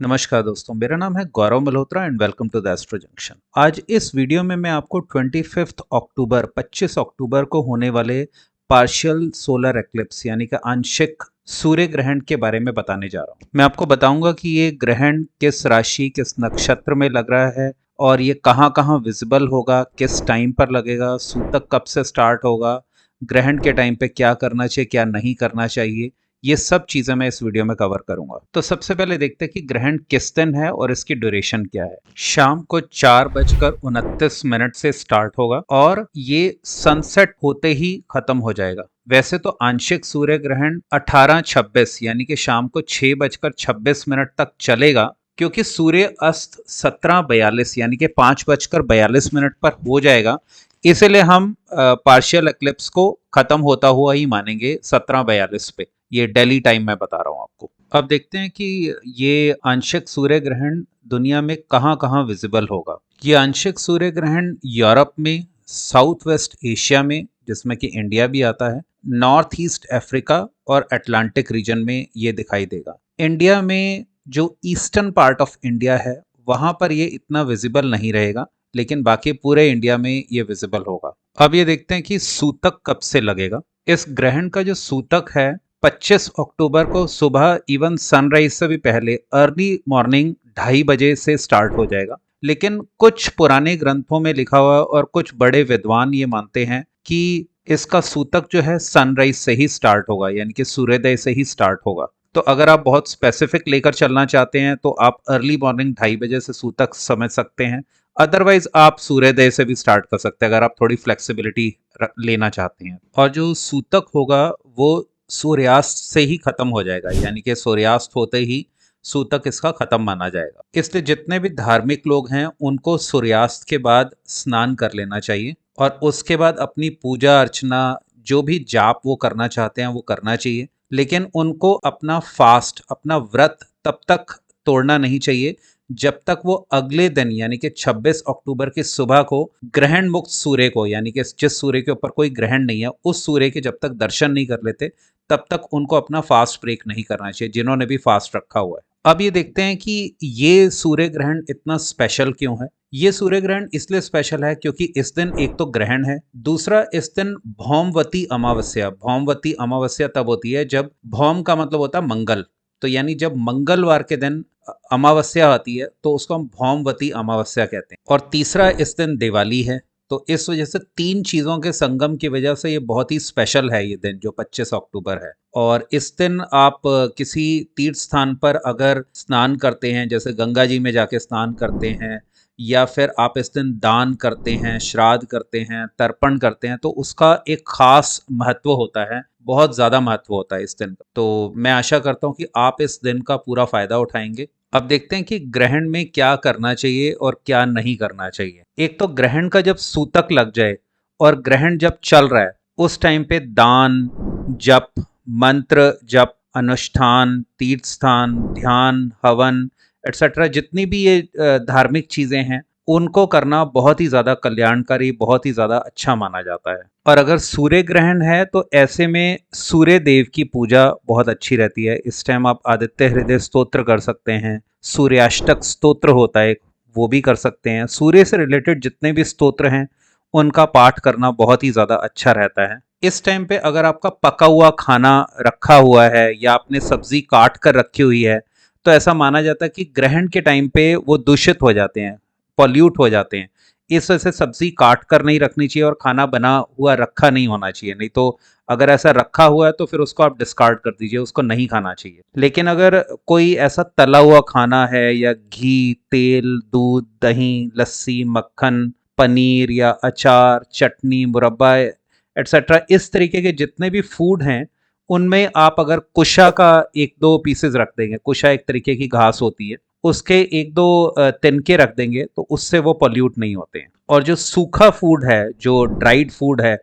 नमस्कार दोस्तों, मेरा नाम है Gaurav Malhotra and welcome to the Astro Junction. आज इस वीडियो में मैं आपको 25 अक्टूबर को होने वाले पार्शियल सोलर एक्लिप्स यानी कि आंशिक सूर्य ग्रहण के बारे में बताने जा रहा हूँ। मैं आपको बताऊंगा कि ये ग्रहण किस राशि, किस नक्षत्र में लग रहा है और ये कहाँ कहाँ विजिबल होगा, किस टाइम पर लगेगा, सूतक कब से स्टार्ट होगा, ग्रहण के टाइम पे क्या करना चाहिए, क्या नहीं करना चाहिए। ये सब चीजें मैं इस वीडियो में कवर करूंगा। तो सबसे पहले देखते हैं कि ग्रहण किस दिन है और इसकी ड्यूरेशन क्या है। शाम को 4:29 से स्टार्ट होगा और ये सनसेट होते ही खत्म हो जाएगा। वैसे तो आंशिक सूर्य ग्रहण 18:26 यानी कि शाम को 6:26 तक चलेगा, क्योंकि सूर्य अस्त 17:42 यानी कि 5:42 पर हो जाएगा। इसलिए हम पार्शियल एक्लिप्स को खत्म होता हुआ ही मानेंगे 17:42 पे। ये दिल्ली टाइम में बता रहा हूँ आपको। अब देखते हैं कि ये आंशिक सूर्य ग्रहण दुनिया में कहाँ कहाँ विजिबल होगा। ये आंशिक सूर्य ग्रहण यूरोप में, साउथ वेस्ट एशिया में जिसमें कि इंडिया भी आता है, नॉर्थ ईस्ट अफ्रीका और अटलांटिक रीजन में ये दिखाई देगा। इंडिया में जो ईस्टर्न पार्ट ऑफ इंडिया है वहां पर ये इतना विजिबल नहीं रहेगा, लेकिन बाकी पूरे इंडिया में ये विजिबल होगा। अब ये देखते हैं कि सूतक कब से लगेगा। इस ग्रहण का जो सूतक है 25 अक्टूबर को सुबह इवन सनराइज से भी पहले अर्ली मॉर्निंग 2:30 से स्टार्ट हो जाएगा। लेकिन कुछ पुराने ग्रंथों में लिखा हुआ और कुछ बड़े विद्वान ये मानते हैं कि इसका सूतक जो है सनराइज से ही स्टार्ट होगा, यानी कि सूर्योदय से ही स्टार्ट होगा। तो अगर आप बहुत स्पेसिफिक लेकर चलना चाहते हैं तो आप अर्ली मॉर्निंग 2:30 से सूतक समझ सकते हैं। अदरवाइज आप सूर्योदय से भी स्टार्ट कर सकते हैं अगर आप थोड़ी फ्लेक्सिबिलिटी लेना चाहते हैं। और जो सूतक होगा वो सूर्यास्त से ही खत्म हो जाएगा, यानी कि सूर्यास्त होते ही सूतक इसका खत्म माना जाएगा। इसलिए जितने भी धार्मिक लोग हैं उनको सूर्यास्त के बाद स्नान कर लेना चाहिए और उसके बाद अपनी पूजा अर्चना, जो भी जाप वो करना चाहते हैं वो करना चाहिए। लेकिन उनको अपना फास्ट, अपना व्रत तब तक तोड़ना नहीं चाहिए जब तक वो अगले दिन यानी कि 26 अक्टूबर की सुबह को ग्रहण मुक्त सूर्य को, यानी कि जिस सूर्य के ऊपर कोई ग्रहण नहीं है उस सूर्य के जब तक दर्शन नहीं कर लेते तब तक उनको अपना फास्ट ब्रेक नहीं करना चाहिए, जिन्होंने भी फास्ट रखा हुआ है। अब ये देखते हैं कि ये सूर्य ग्रहण इतना स्पेशल क्यों है। ये सूर्य ग्रहण इसलिए स्पेशल है क्योंकि इस दिन एक तो ग्रहण है, दूसरा इस दिन भौमवती अमावस्या, भौमवती अमावस्या तब होती है जब भौम का मतलब होता है मंगल, तो यानी जब मंगलवार के दिन अमावस्या आती है तो उसको हम भौमवती अमावस्या कहते हैं। और तीसरा इस दिन दिवाली है। तो इस वजह से तीन चीज़ों के संगम की वजह से ये बहुत ही स्पेशल है ये दिन, जो 25 अक्टूबर है। और इस दिन आप किसी तीर्थ स्थान पर अगर स्नान करते हैं, जैसे गंगा जी में जाके स्नान करते हैं, या फिर आप इस दिन दान करते हैं, श्राद्ध करते हैं, तर्पण करते हैं, तो उसका एक खास महत्व होता है, बहुत ज़्यादा महत्व होता है इस दिन का। तो मैं आशा करता हूँ कि आप इस दिन का पूरा फायदा उठाएंगे। अब देखते हैं कि ग्रहण में क्या करना चाहिए और क्या नहीं करना चाहिए। एक तो ग्रहण का जब सूतक लग जाए और ग्रहण जब चल रहा है उस टाइम पे दान, जप, मंत्र जप, अनुष्ठान, तीर्थ स्थान, ध्यान, हवन एटसेट्रा, जितनी भी ये धार्मिक चीजें हैं उनको करना बहुत ही ज्यादा कल्याणकारी, बहुत ही ज्यादा अच्छा माना जाता है। और अगर सूर्य ग्रहण है तो ऐसे में सूर्य देव की पूजा बहुत अच्छी रहती है। इस टाइम आप आदित्य हृदय स्तोत्र कर सकते हैं, सूर्याष्टक स्तोत्र होता है वो भी कर सकते हैं। सूर्य से रिलेटेड जितने भी स्तोत्र हैं उनका पाठ करना बहुत ही ज़्यादा अच्छा रहता है। इस टाइम पे अगर आपका पका हुआ खाना रखा हुआ है या आपने सब्जी काट कर रखी हुई है तो ऐसा माना जाता है कि ग्रहण के टाइम पे वो दूषित हो जाते हैं, पॉल्यूट हो जाते हैं। इस वजह से सब्जी काट कर नहीं रखनी चाहिए और खाना बना हुआ रखा नहीं होना चाहिए। नहीं तो अगर ऐसा रखा हुआ है तो फिर उसको आप डिस्कार्ड कर दीजिए, उसको नहीं खाना चाहिए। लेकिन अगर कोई ऐसा तला हुआ खाना है या घी, तेल, दूध, दही, लस्सी, मक्खन, पनीर या अचार, चटनी, मुरब्बा एटसेट्रा, इस तरीके के जितने भी फूड हैं उनमें आप अगर कुशा का एक दो पीसेस रख देंगे, कुशा एक तरीके की घास होती है, उसके एक दो तिनके रख देंगे तो उससे वो पॉल्यूट नहीं होते हैं। और जो सूखा फूड है, जो ड्राइड फूड है,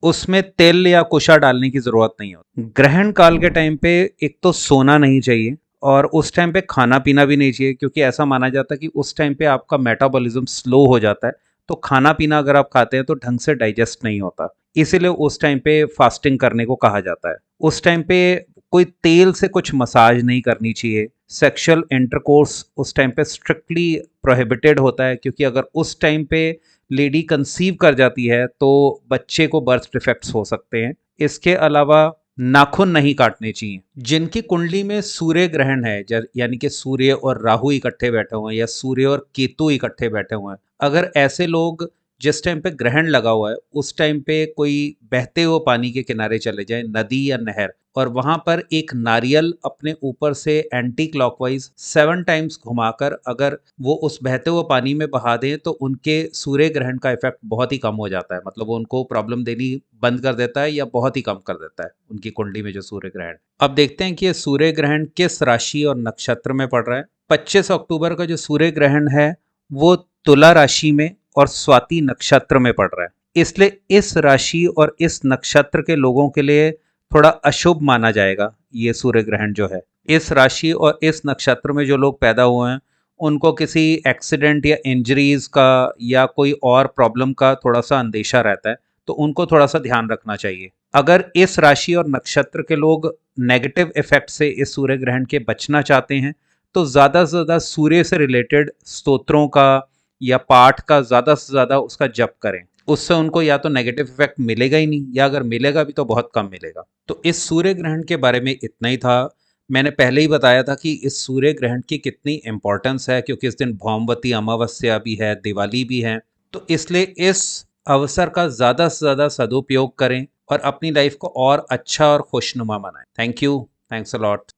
उसमें तेल या कुशा डालने की जरूरत नहीं होती। ग्रहण काल के टाइम पे एक तो सोना नहीं चाहिए और उस टाइम पे खाना पीना भी नहीं चाहिए, क्योंकि ऐसा माना जाता है कि उस टाइम पे आपका मेटाबॉलिज्म स्लो हो जाता है। तो खाना पीना अगर आप खाते हैं तो ढंग से डाइजेस्ट नहीं होता, इसीलिए उस टाइम पे फास्टिंग करने को कहा जाता है। उस टाइम पे कोई तेल से कुछ मसाज नहीं करनी चाहिए। सेक्सुअल इंटरकोर्स उस टाइम पे स्ट्रिक्टली प्रोहिबिटेड होता है, क्योंकि अगर उस टाइम पे लेडी कंसीव कर जाती है तो बच्चे को बर्थ डिफेक्ट्स हो सकते हैं। इसके अलावा नाखून नहीं काटने चाहिए। जिनकी कुंडली में सूर्य ग्रहण है, यानी कि सूर्य और राहु इकट्ठे बैठे हुए हैं या सूर्य और केतु इकट्ठे बैठे हुए हैं, अगर ऐसे लोग जिस टाइम पे ग्रहण लगा हुआ है उस टाइम पे कोई बहते हुए पानी के किनारे चले जाए, नदी या नहर, और वहां पर एक नारियल अपने ऊपर से एंटी क्लॉकवाइज 7 टाइम्स घुमाकर अगर वो उस बहते हुए पानी में बहा दें तो उनके सूर्य ग्रहण का इफेक्ट बहुत ही कम हो जाता है। मतलब वो उनको प्रॉब्लम देनी बंद कर देता है या बहुत ही कम कर देता है उनकी कुंडली में जो सूर्य ग्रहण। अब देखते हैं कि ये सूर्य ग्रहण किस राशि और नक्षत्र में पड़ रहा है। 25 अक्टूबर का जो सूर्य ग्रहण है वो तुला राशि में और स्वाति नक्षत्र में पड़ रहा है। इसलिए इस राशि और इस नक्षत्र के लोगों के लिए थोड़ा अशुभ माना जाएगा ये सूर्य ग्रहण जो है। इस राशि और इस नक्षत्र में जो लोग पैदा हुए हैं उनको किसी एक्सीडेंट या इंजरीज का या कोई और प्रॉब्लम का थोड़ा सा अंदेशा रहता है, तो उनको थोड़ा सा ध्यान रखना चाहिए। अगर इस राशि और नक्षत्र के लोग नेगेटिव इफेक्ट से इस सूर्य ग्रहण के बचना चाहते हैं तो ज़्यादा से ज़्यादा सूर्य से रिलेटेड स्तोत्रों का या पाठ का ज़्यादा से ज़्यादा उसका जप करें। उससे उनको या तो नेगेटिव इफेक्ट मिलेगा ही नहीं, या अगर मिलेगा भी तो बहुत कम मिलेगा। तो इस सूर्य ग्रहण के बारे में इतना ही था। मैंने पहले ही बताया था कि इस सूर्य ग्रहण की कितनी इंपॉर्टेंस है, क्योंकि इस दिन भौमवती अमावस्या भी है, दिवाली भी है। तो इसलिए इस अवसर का ज़्यादा से ज़्यादा सदुपयोग करें और अपनी लाइफ को और अच्छा और खुशनुमा बनाएं। Thank you. Thanks a lot.